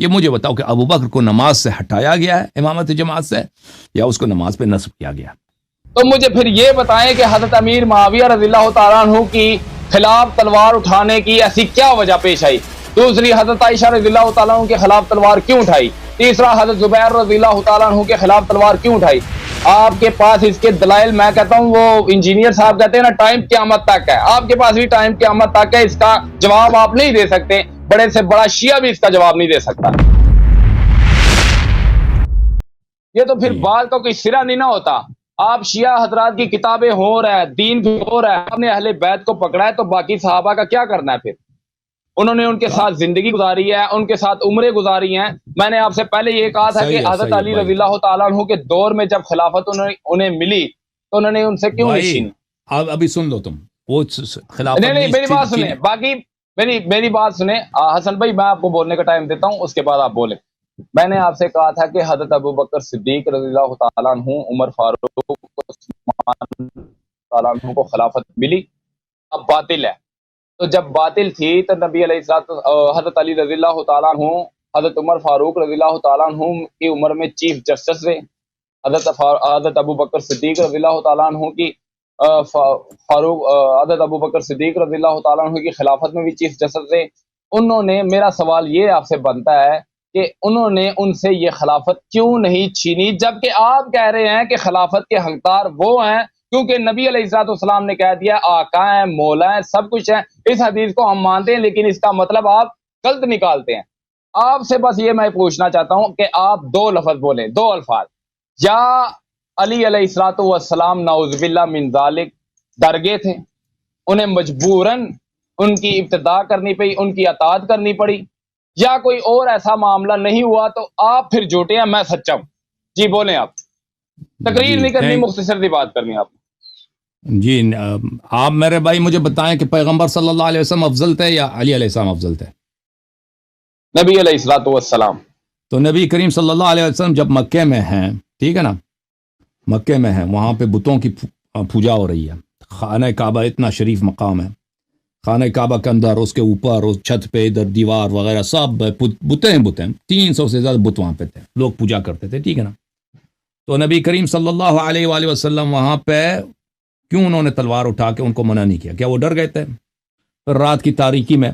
یہ مجھے بتاؤ کہ ابو بکر کو نماز سے ہٹایا گیا ہے امامت جماعت سے یا اس کو نماز پہ نصب کیا گیا؟ تو مجھے پھر یہ بتائیں کہ حضرت امیر معاویہ رضی اللہ تعالیٰ عنہ کی خلاف تلوار اٹھانے کی ایسی کیا وجہ پیش آئی؟ دوسری، حضرت عائشہ رضی اللہ تعالیٰ عنہ کے خلاف تلوار کیوں اٹھائی؟ تیسرا، حضرت زبیر رضی اللہ تعالیٰ عنہ کے خلاف تلوار کیوں اٹھائی؟ آپ کے پاس اس کے دلائل، میں کہتا ہوں وہ انجینئر صاحب کہتے ہیں نا ٹائم قیامت تک ہے، آپ کے پاس بھی ٹائم قیامت تک ہے، اس کا جواب آپ نہیں دے سکتے، بڑے سے بڑا شیعہ بھی اس کا جواب نہیں دے سکتا۔ یہ تو پھر بات کا کوئی سرا نہیں نہ ہوتا۔ آپ شیعہ حضرات کی کتابیں ہو رہا ہے، دین بھی ہو رہا ہے، آپ نے اہل بیت کو پکڑا ہے، تو باقی صحابہ کا کیا کرنا ہے پھر؟ انہوں نے ان کے ساتھ زندگی گزاری ہے، ان کے ساتھ عمریں گزاری ہیں۔ میں نے آپ سے پہلے یہ کہا تھا کہ حضرت علی رضی اللہ تعالیٰ عنہ کے دور میں جب خلافت انہیں ملی تو انہوں نے ان سے کیوں نہیں چھینی؟ ابھی سن لو تم وہ خلافت، نہیں میری بات سنیں، باقی میری بات سنیں حسن بھائی، میں آپ کو بولنے کا ٹائم دیتا ہوں، اس کے بعد آپ بولیں۔ میں نے آپ سے کہا تھا کہ حضرت ابو بکر صدیق رضی اللہ تعالیٰ عنہ، عمر فاروق، عثمان تعالیٰ عنہ کو خلافت ملی، اب باطل ہے۔ تو جب باطل تھی تو نبی علیہ الصلوۃ حضرت علی رضی اللہ تعالیٰ عنہ، حضرت عمر فاروق رضی اللہ تعالیٰ عنہ کی عمر میں چیف جسٹس رہے، حضرت ابو بکر صدیق رضی اللہ تعالیٰ عنہ کی حضرت ابو بکر صدیق رضی اللہ تعالیٰ عنہ کی خلافت میں بھی چیف جسٹس رہے۔ انہوں نے، میرا سوال یہ آپ سے بنتا ہے کہ انہوں نے ان سے یہ خلافت کیوں نہیں چھینی، جبکہ آپ کہہ رہے ہیں کہ خلافت کے حقدار وہ ہیں کیونکہ نبی علیہ الصلوۃ والسلام نے کہہ دیا آقا ہیں، مولا ہیں، سب کچھ ہے۔ اس حدیث کو ہم مانتے ہیں، لیکن اس کا مطلب آپ غلط نکالتے ہیں۔ آپ سے بس یہ میں پوچھنا چاہتا ہوں کہ آپ دو لفظ بولیں، دو الفاظ، یا علی علیہ الصلوۃ والسلام نعوذ باللہ من ذالک ڈر گئے تھے، انہیں مجبوراً ان کی ابتداء کرنی پڑی، ان کی اطاعت کرنی پڑی، یا کوئی اور ایسا معاملہ نہیں ہوا تو آپ پھر جھوٹے ہیں، میں سچا ہوں؟ جی بولیں، آپ تقریر نہیں کرنی، مختصر سی بات کرنی آپ۔ جی آپ میرے بھائی مجھے بتائیں کہ پیغمبر صلی اللہ علیہ وسلم افضل تھے یا علی علیہ السلام افضل تھے؟ نبی علیہ الصلوۃ والسلام۔ تو نبی کریم صلی اللہ علیہ وسلم جب مکے میں ہیں، ٹھیک ہے نا، مکے میں ہیں، وہاں پہ بتوں کی پوجا ہو رہی ہے، خانہ کعبہ اتنا شریف مقام ہے، خانہ کعبہ کے اندر، اس کے اوپر، اس چھت پہ، ادھر دیوار وغیرہ سب بتیں 300 سے زیادہ بت وہاں پہ تھے، لوگ پوجا کرتے تھے، ٹھیک ہے نا۔ تو نبی کریم صلی اللہ علیہ وآلہ وسلم وہاں پہ کیوں انہوں نے تلوار اٹھا کے ان کو منع نہیں کیا؟ کیا وہ ڈر گئے تھے؟ پھر رات کی تاریکی میں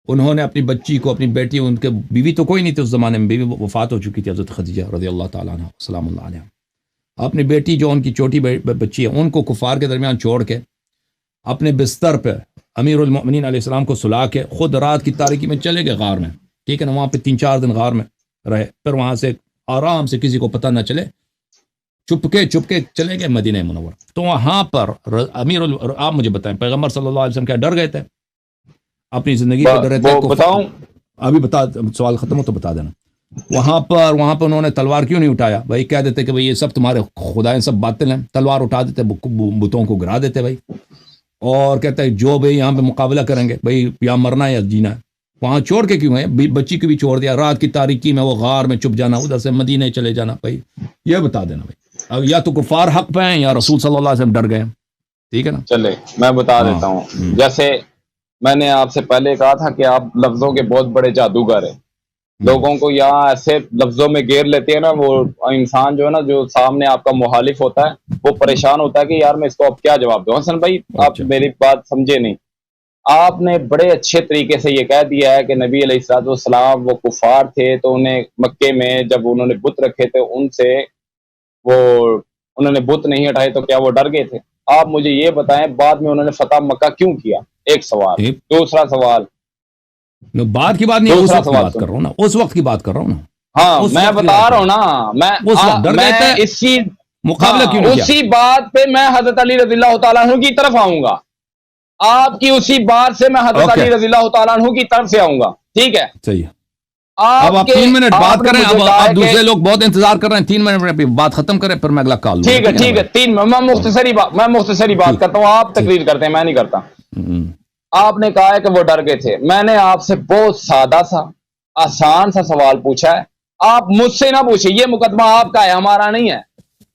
انہوں نے اپنی بچی کو، اپنی بیٹی، ان کے بیوی تو کوئی نہیں تھی اس زمانے میں، بیوی وفات ہو چکی تھی حضرت خدیجہ رضی اللہ تعالیٰ عنہ سلام اللہ علیہ، اپنی بیٹی جو ان کی چھوٹی بچی ہے ان کو کفار کے درمیان چھوڑ کے اپنے بستر پہ امیر المؤمنین علیہ السلام کو سلا کے خود رات کی تاریکی میں چلے گئے غار میں، ٹھیک ہے نا، وہاں پہ 3-4 دن غار میں رہے، پھر وہاں سے آرام سے کسی کو پتہ نہ چلے چپ کے چلے گئے مدینہ منورہ۔ تو وہاں پر آپ مجھے بتائیں پیغمبر صلی اللہ علیہ وسلم کیا ڈر گئے تھے؟ اپنی زندگی کو ڈر رہے تھے؟ بتاؤں ابھی بتا، سوال ختم ہو تو بتا دینا۔ وہاں پر انہوں نے تلوار کیوں نہیں اٹھایا؟ بھائی کہہ دیتے کہ بھائی یہ سب تمہارے خدائیں سب باطل ہیں، تلوار اٹھا دیتے، بتوں کو گرا دیتے بھائی، اور کہتے ہیں جو بھائی یہاں پہ مقابلہ کریں گے بھائی یا مرنا ہے یا جینا ہے۔ وہاں چھوڑ کے کیوں ہے؟ بچی کو بھی چھوڑ دیا، رات کی تاریکی میں وہ غار میں چھپ جانا، ادھر سے مدینے چلے جانا، بھائی یہ بتا دینا بھائی، اب یا تو کفار حق پہ ہیں یا رسول صلی اللہ علیہ وسلم ڈر گئے، ٹھیک ہے نا۔ چلے میں بتا دیتا ہوں، جیسے میں نے آپ سے پہلے کہا تھا کہ آپ لفظوں کے بہت بڑے جادوگر ہیں، لوگوں کو یہاں ایسے لفظوں میں گھیر لیتے ہیں نا، وہ انسان جو ہے نا، جو سامنے آپ کا مخالف ہوتا ہے وہ پریشان ہوتا ہے کہ یار میں اس کو اب کیا جواب دوں۔ حسن بھائی آپ میری بات سمجھے نہیں، آپ نے بڑے اچھے طریقے سے یہ کہہ دیا ہے کہ نبی علیہ الصلوۃ والسلام وہ کفار تھے، تو انہیں مکے میں جب انہوں نے بت رکھے تھے ان سے انہوں نے بت نہیں ہٹائے تو کیا وہ ڈر گئے تھے؟ آپ مجھے یہ بتائیں بعد میں انہوں نے فتح مکہ کیوں کیا؟ ایک سوال۔ دوسرا سوال، بعد کی بات نہیں، اس وقت کی بات کر رہا ہوں نا، اس وقت کی بات کر رہا ہوں نا۔ ہاں میں بتا رہا ہوں نا، میں اسی مقابلہ کیوں نہیں کیا؟ اسی بات پہ میں حضرت علی رضی اللہ تعالیٰ عنہ کی طرف آؤں گا، آپ کی اسی بات سے میں حضرت علی رضی اللہ تعالیٰ عنہ کی طرف سے آؤں گا، ٹھیک ہے؟ صحیح ہے۔ اب آپ 3 منٹ بات کریں، اب دوسرے لوگ بہت انتظار کر رہے ہیں، 3 منٹ میں بات ختم کریں پھر میں اگلا کال لوں۔ ٹھیک ہے 3 میں مختصری بات کرتا ہوں، آپ تقریر کرتے ہیں، میں نہیں کرتا۔ آپ نے کہا ہے کہ وہ ڈر گئے تھے، میں نے آپ سے بہت سادہ سا آسان سا سوال پوچھا ہے، آپ مجھ سے نہ پوچھیں، یہ مقدمہ آپ کا ہے، ہمارا نہیں ہے۔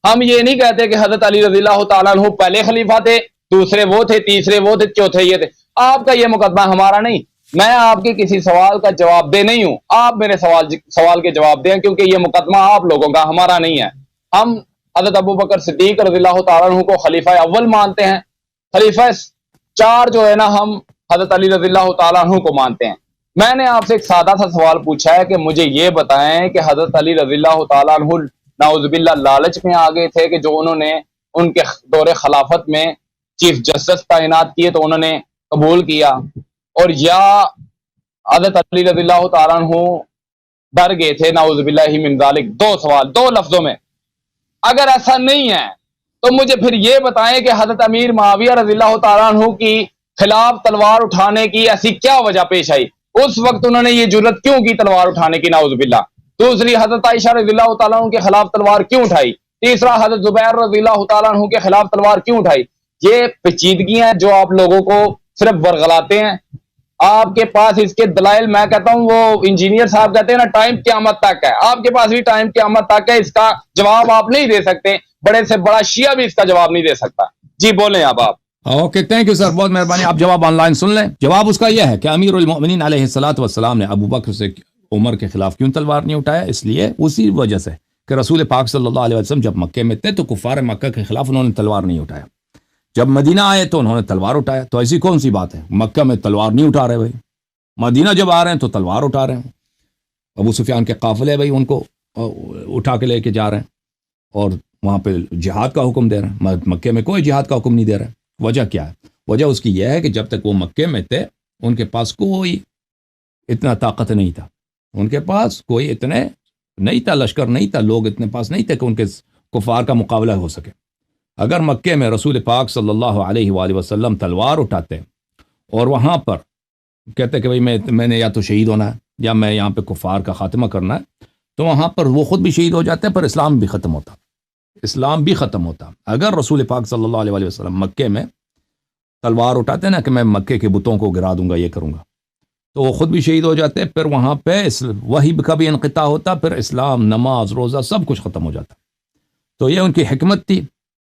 ہم یہ نہیں کہتے کہ حضرت علی رضی اللہ تعالیٰ عنہ پہلے خلیفہ تھے، دوسرے وہ تھے، تیسرے وہ تھے، چوتھے یہ تھے، آپ کا یہ مقدمہ، ہمارا نہیں۔ میں آپ کے کسی سوال کا جواب دے نہیں ہوں، آپ میرے سوال کے جواب دیں، کیونکہ یہ مقدمہ آپ لوگوں کا، ہمارا نہیں ہے۔ ہم حضرت ابو بکر صدیق رضی اللہ تعالیٰ عنہ کو خلیفہ اول مانتے ہیں، خلیفہ 4 جو ہے نا ہم حضرت علی رضی اللہ تعالیٰ عنہ کو مانتے ہیں۔ میں نے آپ سے ایک سادہ سا سوال پوچھا ہے کہ مجھے یہ بتائیں کہ حضرت علی رضی اللہ تعالیٰ عنہ نعوذ باللہ لالچ میں آ گئے تھے کہ جو انہوں نے ان کے دور خلافت میں چیف جسٹس تعینات کیے تو انہوں نے قبول کیا، اور یا حضرت علی رضی اللہ تعالیٰ عنہ ڈر گئے تھے نعوذ باللہ من ذالک؟ 2 سوال 2 لفظوں میں۔ اگر ایسا نہیں ہے تو مجھے پھر یہ بتائیں کہ حضرت امیر معاویہ رضی اللہ تعالیٰ عنہ کی خلاف تلوار اٹھانے کی ایسی کیا وجہ پیش آئی؟ اس وقت انہوں نے یہ جرت کیوں کی تلوار اٹھانے کی نعوذ باللہ؟ دوسری، حضرت عائشہ رضی اللہ تعالیٰ عنہ کے خلاف تلوار کیوں اٹھائی؟ تیسرا، حضرت زبیر رضی اللہ تعالیٰ عنہ کے خلاف تلوار کیوں اٹھائی؟ یہ پیچیدگیاں ہیں جو آپ لوگوں کو صرف ورغلاتے ہیں۔ آپ کے پاس اس کے دلائل، میں کہتا ہوں وہ انجینئر صاحب کہتے ہیں نا ٹائم قیامت تک ہے، آپ کے پاس بھی ٹائم قیامت تک ہے، اس کا جواب آپ نہیں دے سکتے، بڑے سے بڑا شیعہ بھی اس کا جواب نہیں دے سکتا۔ جی بولیں اب آپ۔ اوکے، تھینک یو سر، بہت مہربانی۔ آپ جواب آن لائن سن لیں۔ جواب اس کا یہ ہے کہ امیر المؤمنین علیہ الصلوۃ والسلام نے ابو بکر سے عمر کے خلاف کیوں تلوار نہیں اٹھایا؟ اس لیے اسی وجہ سے کہ رسول پاک صلی اللہ علیہ وسلم جب مکے میں تھے تو کفار مکہ کے خلاف انہوں نے تلوار نہیں اٹھایا، جب مدینہ آئے تو انہوں نے تلوار اٹھایا۔ تو ایسی کون سی بات ہے؟ مکہ میں تلوار نہیں اٹھا رہے بھائی، مدینہ جب آ رہے ہیں تو تلوار اٹھا رہے ہیں۔ ابو سفیان کے قافلے بھائی ان کو اٹھا کے لے کے جا رہے ہیں اور وہاں پہ جہاد کا حکم دے رہے ہیں۔ مکے میں کوئی جہاد کا حکم نہیں دے رہے۔ وجہ کیا ہے؟ وجہ اس کی یہ ہے کہ جب تک وہ مکے میں تھے ان کے پاس کوئی اتنا طاقت نہیں تھا، ان کے پاس کوئی اتنے نہیں تھا، لشکر نہیں تھا، لوگ اتنے پاس نہیں تھے کہ ان کے کفار کا مقابلہ ہو سکے۔ اگر مکے میں رسول پاک صلی اللہ علیہ وآلہ وسلم تلوار اٹھاتے اور وہاں پر کہتے کہ بھئی میں نے یا تو شہید ہونا ہے یا میں یہاں پہ کفار کا خاتمہ کرنا ہے، تو وہاں پر وہ خود بھی شہید ہو جاتے پر اسلام بھی ختم ہوتا، اسلام بھی ختم ہوتا۔ اگر رسول پاک صلی اللہ علیہ وآلہ وسلم مکے میں تلوار اٹھاتے نا کہ میں مکے کے بتوں کو گرا دوں گا، یہ کروں گا، تو وہ خود بھی شہید ہو جاتے، پھر وہاں پہ وہی کا بھی انقطاع ہوتا، پھر اسلام، نماز، روزہ سب کچھ ختم ہو جاتا۔ تو یہ ان کی حکمت تھی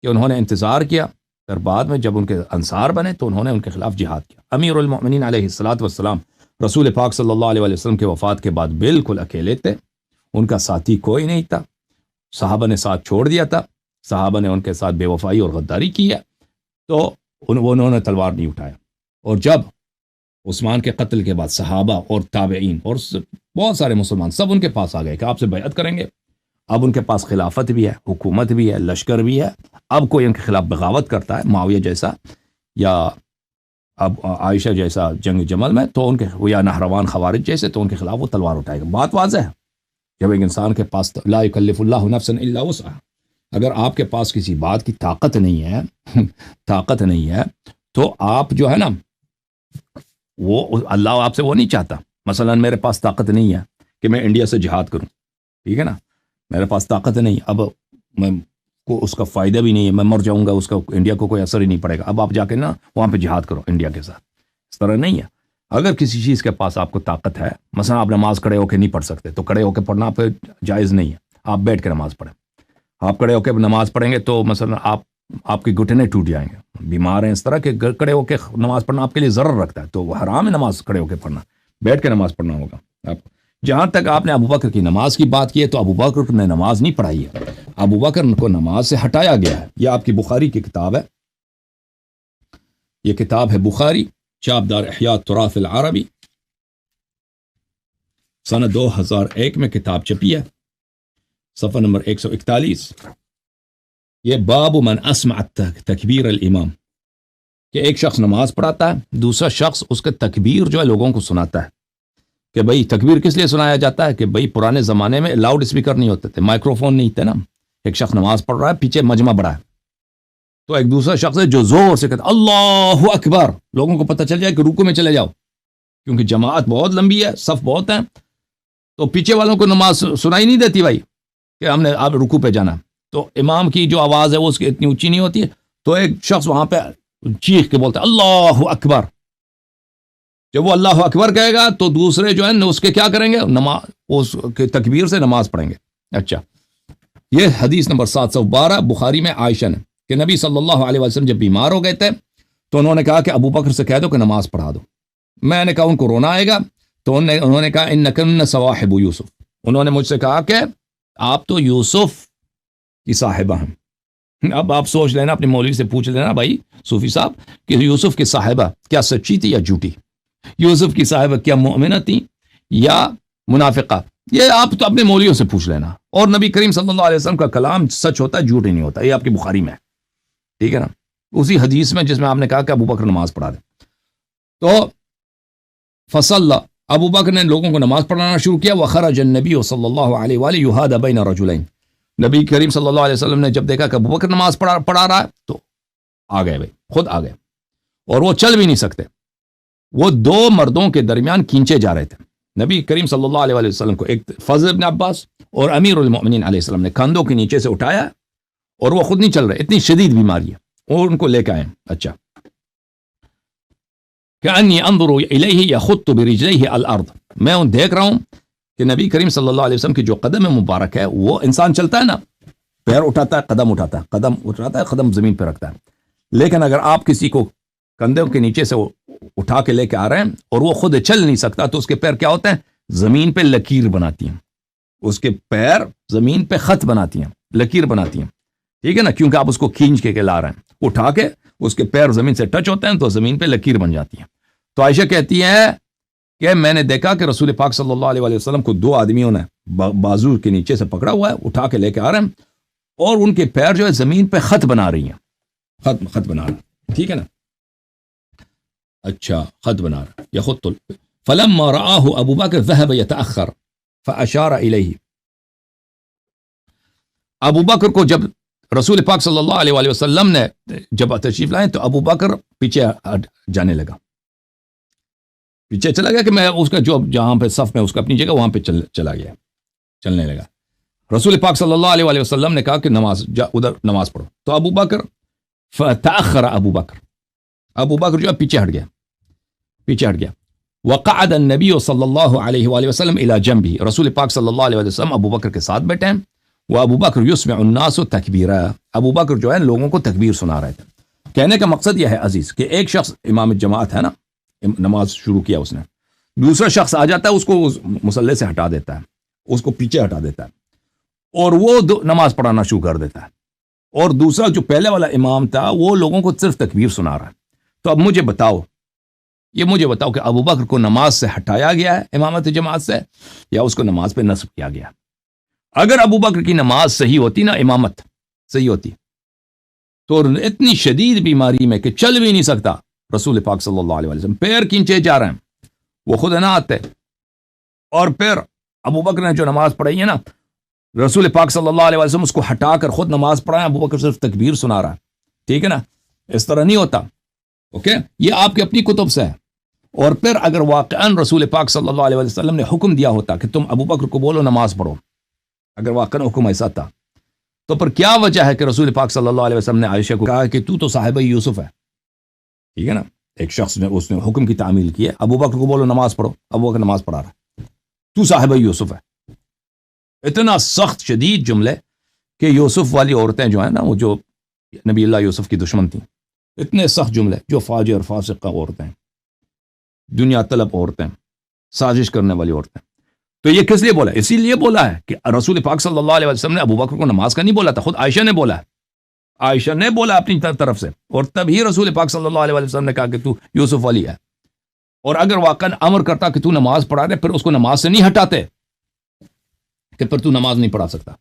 کہ انہوں نے انتظار کیا، پھر بعد میں جب ان کے انصار بنے تو انہوں نے ان کے خلاف جہاد کیا۔ امیر المؤمنین علیہ الصلوۃ والسلام رسول پاک صلی اللہ علیہ وآلہ وسلم کے وفات کے بعد بالکل اکیلے تھے، ان کا ساتھی کوئی نہیں تھا، صحابہ نے ساتھ چھوڑ دیا تھا، صحابہ نے ان کے ساتھ بے وفائی اور غداری کی ہے، تو انہوں نے تلوار نہیں اٹھایا۔ اور جب عثمان کے قتل کے بعد صحابہ اور تابعین اور بہت سارے مسلمان سب ان کے پاس آ گئے کہ آپ سے بیعت کریں گے۔ اب ان کے پاس خلافت بھی ہے، حکومت بھی ہے، لشکر بھی ہے۔ اب کوئی ان کے خلاف بغاوت کرتا ہے، معاویہ جیسا یا اب عائشہ جیسا جنگ جمل میں، تو ان کے یا نہروان خوارج جیسے، تو ان کے خلاف وہ تلوار اٹھائے گا۔ بات واضح ہے، جب ایک انسان کے پاس لا یکلف اللہ نفسا الا وسعها، اگر آپ کے پاس کسی بات کی طاقت نہیں ہے تو آپ جو ہے نا وہ اللہ آپ سے وہ نہیں چاہتا۔ مثلا میرے پاس طاقت نہیں ہے کہ میں انڈیا سے جہاد کروں، ٹھیک ہے نا، میرے پاس طاقت نہیں، اب میں کو اس کا فائدہ بھی نہیں ہے، میں مر جاؤں گا، اس کا انڈیا کو کوئی اثر ہی نہیں پڑے گا، اب آپ جا کے نا وہاں پہ جہاد کرو انڈیا کے ساتھ، اس طرح نہیں ہے۔ اگر کسی چیز کے پاس آپ کو طاقت ہے، مثلا آپ نماز کھڑے ہو کے نہیں پڑھ سکتے تو کھڑے ہو کے پڑھنا پہ جائز نہیں ہے، آپ بیٹھ کے نماز پڑھیں۔ آپ کھڑے ہو کے نماز پڑھیں گے تو مثلا آپ کے گھٹنے ٹوٹ جائیں گے، بیمار ہیں اس طرح کہ کھڑے ہو کے نماز پڑھنا آپ کے لیے ضرر رکھتا ہے، تو وہ حرام ہے نماز کھڑے ہو کے پڑھنا، بیٹھ کے نماز پڑھنا ہوگا آپ۔ جہاں تک آپ نے ابو بکر کی نماز کی بات کی ہے، تو ابو بکر نے نماز نہیں پڑھائی ہے، ابو بکر کو نماز سے ہٹایا گیا ہے۔ یہ آپ کی بخاری کی کتاب ہے، یہ کتاب ہے بخاری، چاپ دار احیاء التراث العربی، سنہ 2001 میں کتاب چھپی ہے، صفحہ نمبر 141۔ یہ باب من اسمع تکبیر الامام، کہ ایک شخص نماز پڑھاتا ہے، دوسرا شخص اس کے تکبیر جو ہے لوگوں کو سناتا ہے۔ کہ بھئی تکبیر کس لیے سنایا جاتا ہے؟ کہ بھئی پرانے زمانے میں لاؤڈ اسپیکر نہیں ہوتے تھے، مائکرو فون نہیں تھے نا، ایک شخص نماز پڑھ رہا ہے، پیچھے مجمع بڑا ہے، تو ایک دوسرا شخص ہے جو زور سے کہتا اللہ اکبر، لوگوں کو پتہ چل جائے کہ رکوع میں چلے جاؤ، کیونکہ جماعت بہت لمبی ہے، صف بہت ہیں، تو پیچھے والوں کو نماز سنائی نہیں دیتی بھائی کہ ہم نے اب رکوع پہ جانا، تو امام کی جو آواز ہے وہ اس کی اتنی اونچی نہیں ہوتی ہے، تو ایک شخص وہاں پہ چیخ کے بولتا ہے اللہ اکبر۔ جب وہ اللہ اکبر کہے گا تو دوسرے جو ہیں اس کے کیا کریں گے؟ نماز اس کے تکبیر سے نماز پڑھیں گے۔ اچھا، یہ حدیث نمبر 712 بخاری میں عائشہ نے کہ نبی صلی اللہ علیہ وسلم جب بیمار ہو گئے تھے تو انہوں نے کہا کہ ابو بکر سے کہہ دو کہ نماز پڑھا دو۔ میں نے کہا ان کو رونا آئے گا، تو انہوں نے کہا انکن صواحب یوسف، انہوں نے مجھ سے کہا کہ آپ تو یوسف کی صاحبہ ہیں۔ اب آپ سوچ لینا، اپنے مولوی سے پوچھ لینا بھائی صوفی صاحب کہ یوسف کی صاحبہ کیا سچی تھی یا جھوٹی، یوسف کی صاحبہ کیا مومنہ تھی یا منافقہ، یہ آپ تو اپنے مولویوں سے پوچھ لینا۔ اور نبی کریم صلی اللہ علیہ وسلم کا کلام سچ ہوتا ہے، جھوٹ ہی نہیں ہوتا، یہ آپ کی بخاری میں ہے، ٹھیک ہے نا، اسی حدیث میں جس میں آپ نے کہا کہ ابو بکر نماز پڑھا دے۔ تو فصل ابو بکر نے لوگوں کو نماز پڑھانا شروع کیا، وخرج النبی صلی اللہ علیہ وآلہ یہاد بین رجلین، نبی کریم صلی اللہ علیہ وسلم نے جب دیکھا کہ ابو بکر نماز پڑھا رہا ہے تو آ گئے بھائی، خود آ گئے، اور وہ چل بھی نہیں سکتے، وہ دو مردوں کے درمیان کھینچے جا رہے تھے۔ نبی کریم صلی اللہ علیہ وسلم کو ایک فضل بن عباس اور امیر المؤمنین علیہ السلام نے کندھوں کے نیچے سے اٹھایا، اور وہ خود نہیں چل رہے، اتنی شدید بیماری ہے، اور ان کو لے کے آئے۔ اچھا، کأنی انظر الیہ یخط برجلیہ الارض، میں دیکھ رہا ہوں کہ نبی کریم صلی اللہ علیہ وسلم کی جو قدم مبارک ہے، وہ انسان چلتا ہے نا، پیر اٹھاتا ہے، قدم اٹھاتا ہے، قدم اٹھاتا ہے، قدم زمین پہ رکھتا ہے، لیکن اگر آپ کسی کو کندھوں کے نیچے سے اٹھا کے لے کے آ رہے ہیں اور وہ خود چل نہیں سکتا، تو اس کے پیر کیا ہوتے ہیں؟ زمین پہ لکیر بناتی ہیں، اس کے پیر زمین پہ خط بناتی ہیں، لکیر بناتی ہیں، ٹھیک ہے نا، کیونکہ آپ اس کو کھینچ کے لا رہے ہیں، اٹھا کے اس کے پیر زمین سے ٹچ ہوتے ہیں تو زمین پہ لکیر بن جاتی ہیں۔ تو عائشہ کہتی ہے کہ میں نے دیکھا کہ رسول پاک صلی اللہ علیہ وسلم کو دو آدمیوں نے بازو کے نیچے سے پکڑا ہوا ہے، اٹھا کے لے کے آ رہے ہیں، اور ان کے پیر جو ہے زمین پہ خط بنا رہی ہیں، خط بنا رہا، ٹھیک ہے نا، اچھا، خط بنا رہا، یخط فلما رآہ ابو بکر ذهب يتأخر فاشار الیہ، ابو بکر کو جب رسول پاک صلی اللہ علیہ وسلم نے جب تشریف لائے تو ابو بکر پیچھے جانے لگا، پیچھے چلا گیا کہ میں اس کا جو جہاں پہ صف میں اس کا اپنی جگہ وہاں پہ چلا گیا، چلنے لگا۔ رسول پاک صلی اللہ علیہ وسلم نے کہا کہ ادھر نماز پڑھو، تو ابو بکر فتأخر ابو بکر جو ہے پیچھے ہٹ گیا، وقعد النبی صلی اللہ علیہ وآلہ وسلم الی جنبہ، رسول پاک صلی اللہ علیہ وسلم ابو بکر کے ساتھ بیٹھے ہیں، وہ ابو بکر یسمع الناس تکبیرا، ابو بکر جو ہے لوگوں کو تکبیر سنا رہے تھے۔ کہنے کا مقصد یہ ہے عزیز کہ ایک شخص امام جماعت ہے نا، نماز شروع کیا اس نے، دوسرا شخص آ جاتا ہے، اس کو مصلی سے ہٹا دیتا ہے، اس کو پیچھے ہٹا دیتا ہے، اور وہ نماز پڑھانا شروع کر دیتا ہے، اور دوسرا جو پہلے والا امام تھا وہ لوگوں کو صرف تکبیر سنا رہا ہے۔ تو اب مجھے بتاؤ کہ ابو بکر کو نماز سے ہٹایا گیا ہے امامت جماعت سے، یا اس کو نماز پہ نصب کیا گیا؟ اگر ابو بکر کی نماز صحیح ہوتی نا، امامت صحیح ہوتی، تو اتنی شدید بیماری میں کہ چل بھی نہیں سکتا، رسول پاک صلی اللہ علیہ وسلم پیر کھینچے جا رہے ہیں، وہ خود نہ آتے، اور پھر ابو بکر نے جو نماز پڑھائی ہے نا، رسول پاک صلی اللہ علیہ وسلم اس کو ہٹا کر خود نماز پڑھائیں، ابو بکر صرف تکبیر سنا رہا ہے، ٹھیک ہے نا، اس طرح نہیں ہوتا، اوکے، یہ آپ کے اپنی کتب سے ہے۔ اور پھر اگر واقعاً رسول پاک صلی اللہ علیہ وسلم نے حکم دیا ہوتا کہ تم ابو بکر کو بولو نماز پڑھو، اگر واقعاً حکم ایسا تھا، تو پھر کیا وجہ ہے کہ رسول پاک صلی اللہ علیہ وسلم نے عائشہ کو کہا کہ تو صاحبہ یوسف ہے، ٹھیک ہے نا، ایک شخص نے اس نے حکم کی تعمیل کی ہے، ابو بکر کو بولو نماز پڑھو، ابو بکر نماز پڑھا رہا ہے، تو صاحبہ یوسف ہے۔ اتنا سخت شدید جملے کہ یوسف والی عورتیں جو ہیں نا، وہ جو نبی اللہ یوسف کی دشمن تھیں، اتنے سخت جملے، جو فاجر فاسقہ عورتیں، دنیا طلب عورتیں، سازش کرنے والی عورتیں۔ تو یہ کس لیے بولا؟ اسی لیے بولا ہے کہ رسول پاک صلی اللہ علیہ وسلم نے ابو بکر کو نماز کا نہیں بولا تھا، خود عائشہ نے بولا ہے، عائشہ نے بولا اپنی طرف سے، اور تب ہی رسول پاک صلی اللہ علیہ وسلم نے کہا کہ تو یوسف والی ہے۔ اور اگر واقعاً امر کرتا کہ تو نماز پڑھا رہے، پھر اس کو نماز سے نہیں ہٹاتے کہ پھر تو نماز نہیں پڑھا سکتا،